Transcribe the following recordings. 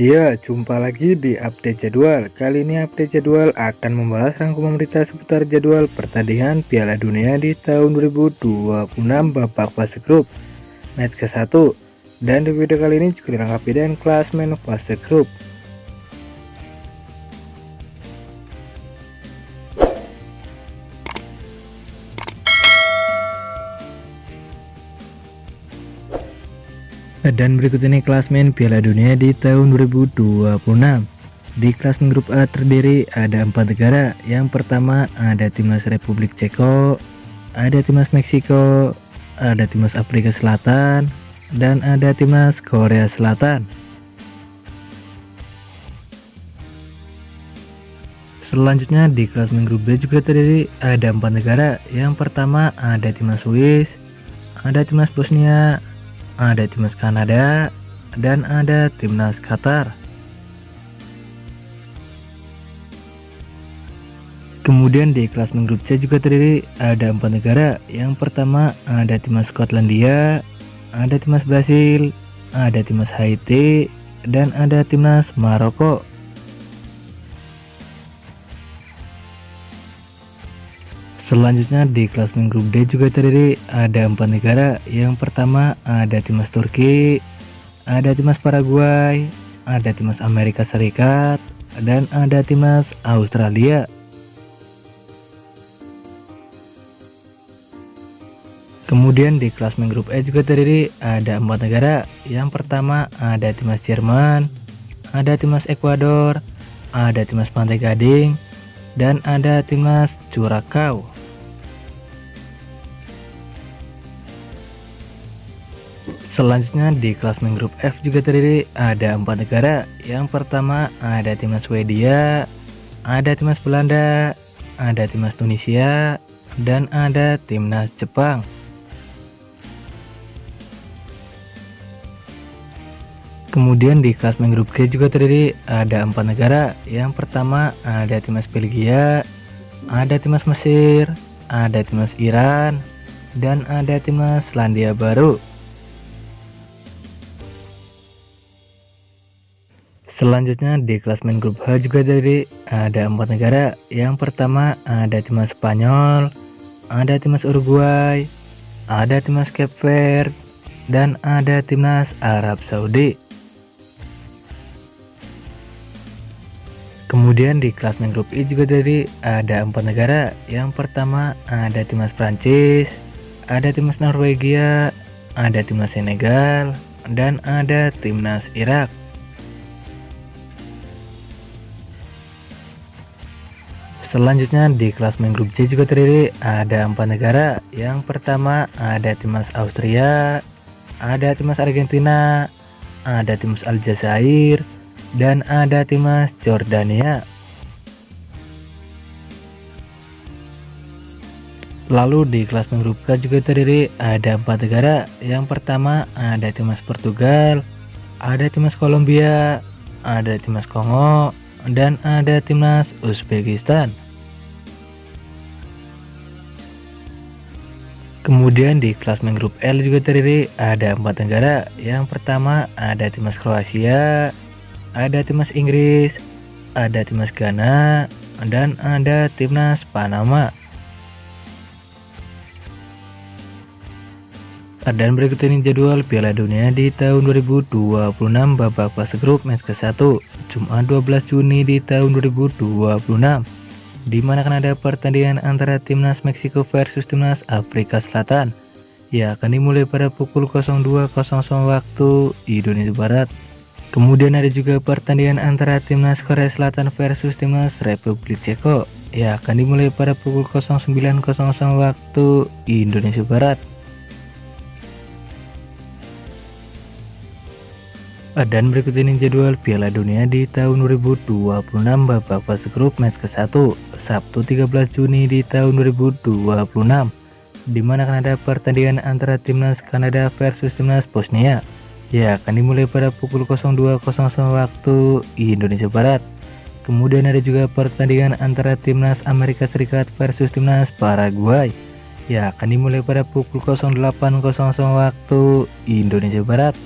Ya, jumpa lagi di update jadwal. Kali ini update jadwal akan membahas rangkuman berita seputar jadwal pertandingan Piala Dunia di tahun 2026 babak fase grup match ke-1. Dan di video kali ini juga dilengkapi dengan klasemen fase grup. Dan berikut ini klasemen Piala Dunia di tahun 2026. Di klasemen grup A terdiri ada 4 negara. Yang pertama ada timnas Republik Ceko, ada timnas Meksiko, ada timnas Afrika Selatan, dan ada timnas Korea Selatan. Selanjutnya di klasemen grup B juga terdiri ada 4 negara. Yang pertama ada timnas Swiss, ada timnas Bosnia, ada timnas Kanada, dan ada timnas Qatar. Kemudian di klasemen grup C juga terdiri ada 4 negara. Yang pertama ada timnas Skotlandia, ada timnas Brasil, ada timnas Haiti, dan ada timnas Maroko. Selanjutnya di klasemen grup D juga terdiri ada 4 negara. Yang pertama ada timnas Turki, ada timnas Paraguay, ada timnas Amerika Serikat, dan ada timnas Australia. Kemudian di klasemen grup E juga terdiri ada 4 negara. Yang pertama ada timnas Jerman, ada timnas Ekuador, ada timnas Pantai Gading, dan ada timnas Curacao. Selanjutnya di klasemen grup F juga terdiri ada 4 negara. Yang pertama ada timnas Swedia, ada timnas Belanda, ada timnas Tunisia, dan ada timnas Jepang. Kemudian di klasemen grup G juga terdiri ada 4 negara. Yang pertama ada timnas Belgia, ada timnas Mesir, ada timnas Iran, dan ada timnas Selandia Baru. Selanjutnya di klasemen grup H juga terdiri ada 4 negara. Yang pertama ada timnas Spanyol, ada timnas Uruguay, ada timnas Cape Verde, dan ada timnas Arab Saudi. Kemudian di klasemen grup I juga terdiri ada 4 negara. Yang pertama ada timnas Prancis, ada timnas Norwegia, ada timnas Senegal, dan ada timnas Irak. Selanjutnya di klasemen grup C juga terdiri ada 4 negara. Yang pertama ada timnas Austria, ada timnas Argentina, ada timnas Aljazair, dan ada timnas Jordania. Lalu di klasemen grup K juga terdiri ada 4 negara. Yang pertama ada timnas Portugal, ada timnas Kolombia, ada timnas Kongo, dan ada timnas Uzbekistan. Kemudian di klasemen grup L juga terdiri ada 4 negara. Yang pertama ada timnas Kroasia, ada timnas Inggris, ada timnas Ghana, dan ada timnas Panama. Dan berikut ini jadwal Piala Dunia di tahun 2026 babak fase grup match ke-1 Jumat 12 Juni di tahun 2026, di mana akan ada pertandingan antara timnas Meksiko versus timnas Afrika Selatan. Ya, akan dimulai pada pukul 02.00 waktu Indonesia Barat. Kemudian ada juga pertandingan antara timnas Korea Selatan versus timnas Republik Ceko. Ya, akan dimulai pada pukul 09.00 waktu Indonesia Barat. Dan berikut ini jadwal Piala Dunia di tahun 2026 babak fase grup match ke-1 Sabtu 13 Juni di tahun 2026, di mana akan ada pertandingan antara timnas Kanada versus timnas Bosnia. Ya, akan dimulai pada pukul 02.00 waktu Indonesia Barat. Kemudian ada juga pertandingan antara timnas Amerika Serikat versus timnas Paraguay. Ya, akan dimulai pada pukul 08.00 waktu Indonesia Barat.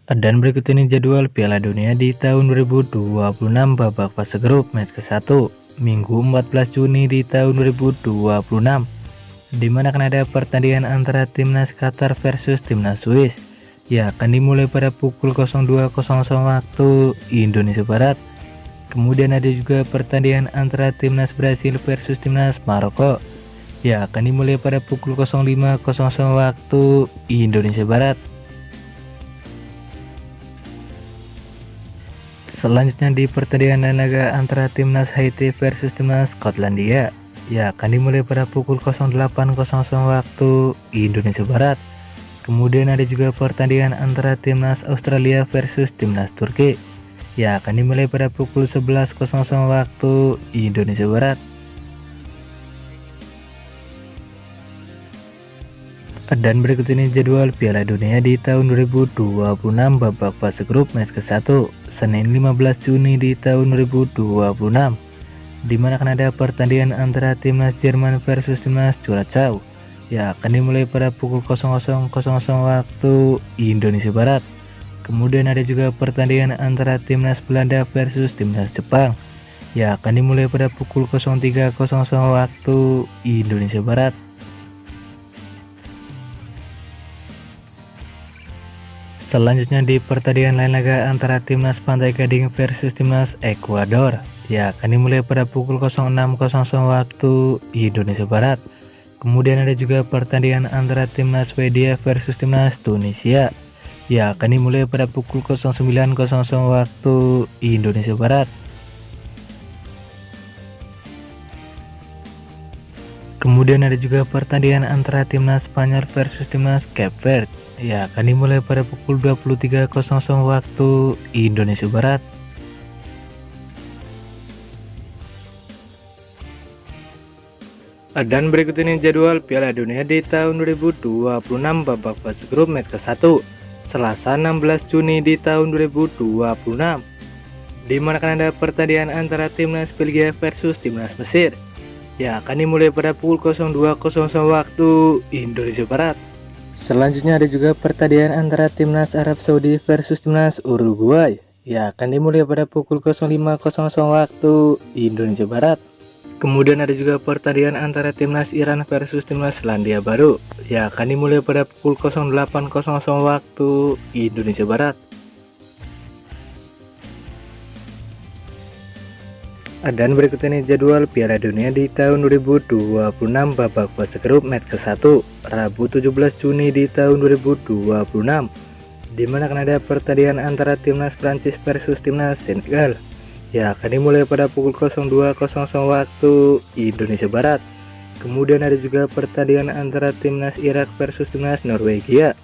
Dan berikut ini jadwal Piala Dunia di tahun 2026 babak fase grup match ke-1 Minggu 14 Juni di tahun 2026, di mana akan ada pertandingan antara timnas Qatar versus timnas Swiss. Ya, akan dimulai pada pukul 02.00 waktu Indonesia Barat. Kemudian ada juga pertandingan antara timnas Brasil versus timnas Maroko. Ya, akan dimulai pada pukul 05.00 waktu Indonesia Barat. Selanjutnya di pertandingan laga antara timnas Haiti versus timnas Skotlandia. Ya, akan dimulai pada pukul 08.00 waktu Indonesia Barat. Kemudian ada juga pertandingan antara timnas Australia versus timnas Turki. Ya, akan dimulai pada pukul 11.00 waktu Indonesia Barat. Dan berikut ini jadwal Piala Dunia di tahun 2026 babak fase grup match ke-1 Senin 15 Juni di tahun 2026, di mana akan ada pertandingan antara timnas Jerman versus timnas Curaçao. Ya, akan dimulai pada pukul 00.00 waktu Indonesia Barat. Kemudian ada juga pertandingan antara timnas Belanda versus timnas Jepang. Ya, akan dimulai pada pukul 03.00 waktu Indonesia Barat. Selanjutnya di pertandingan lain laga antara timnas Pantai Gading versus timnas Ekuador. Ya, akan dimulai pada pukul 06.00 waktu Indonesia Barat. Kemudian ada juga pertandingan antara timnas Swedia versus timnas Tunisia. Ya, akan dimulai pada pukul 09.00 waktu Indonesia Barat. Kemudian ada juga pertandingan antara timnas Spanyol versus timnas Cape Verde. Ya, akan dimulai pada pukul 23.00 waktu Indonesia Barat. Dan berikut ini jadwal Piala Dunia di tahun 2026 babak fase grup match ke-1 Selasa 16 Juni di tahun 2026, di mana akan ada pertandingan antara timnas Belgia versus timnas Mesir. Ya, akan dimulai pada pukul 02.00 waktu Indonesia Barat. Selanjutnya ada juga pertandingan antara timnas Arab Saudi versus timnas Uruguay. Ya, akan dimulai pada pukul 05.00 waktu Indonesia Barat. Kemudian ada juga pertandingan antara timnas Iran versus timnas Selandia Baru. Ya, akan dimulai pada pukul 08.00 waktu Indonesia Barat. Dan berikut ini jadwal Piala Dunia di tahun 2026 babak fase grup match ke-1 Rabu 17 Juni di tahun 2026, di mana akan ada pertandingan antara timnas Prancis versus timnas Senegal. Ya, akan dimulai pada pukul 02.00 waktu Indonesia Barat. Kemudian ada juga pertandingan antara timnas Irak versus timnas Norwegia.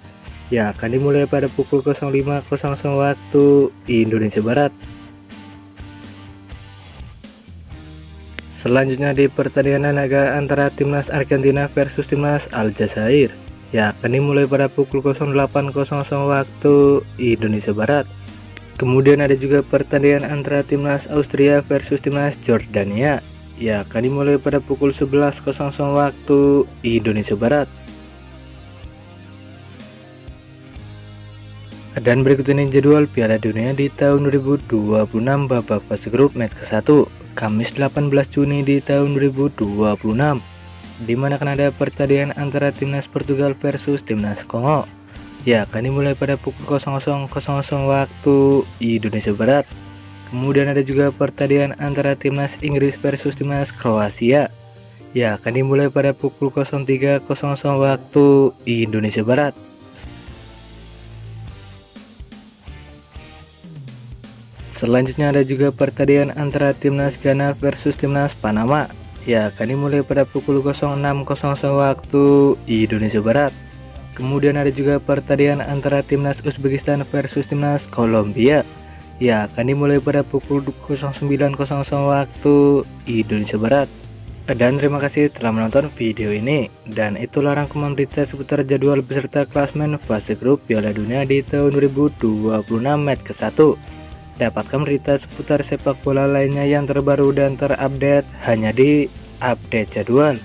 Ya, akan dimulai pada pukul 05.00 waktu Indonesia Barat. Selanjutnya di pertandingan laga antara timnas Argentina versus timnas Aljazair. Ya, akan dimulai pada pukul 08.00 waktu Indonesia Barat. Kemudian ada juga pertandingan antara timnas Austria versus timnas Jordania. Ya, akan dimulai pada pukul 11.00 waktu Indonesia Barat. Dan berikut ini jadwal Piala Dunia di tahun 2026 babak fase grup match ke-1 Kamis 18 Juni di tahun 2026, di mana akan ada pertandingan antara timnas Portugal versus timnas Kongo. Ya, akan dimulai pada pukul 00.00 waktu Indonesia Barat. Kemudian ada juga pertandingan antara timnas Inggris versus timnas Kroasia. Ya, akan dimulai pada pukul 03.00 waktu Indonesia Barat. Selanjutnya ada juga pertandingan antara timnas Ghana versus timnas Panama. Ya, akan dimulai pada pukul 06.00 waktu Indonesia Barat. Kemudian ada juga pertandingan antara timnas Uzbekistan versus timnas Kolombia. Ya, akan dimulai pada pukul 09.00 waktu Indonesia Barat. Dan terima kasih telah menonton video ini. Dan itulah rangkuman berita seputar jadwal beserta klasmen fase grup Piala Dunia di tahun 2026 match ke-1. Dapatkan berita seputar sepak bola lainnya yang terbaru dan terupdate hanya di Update Jadwal.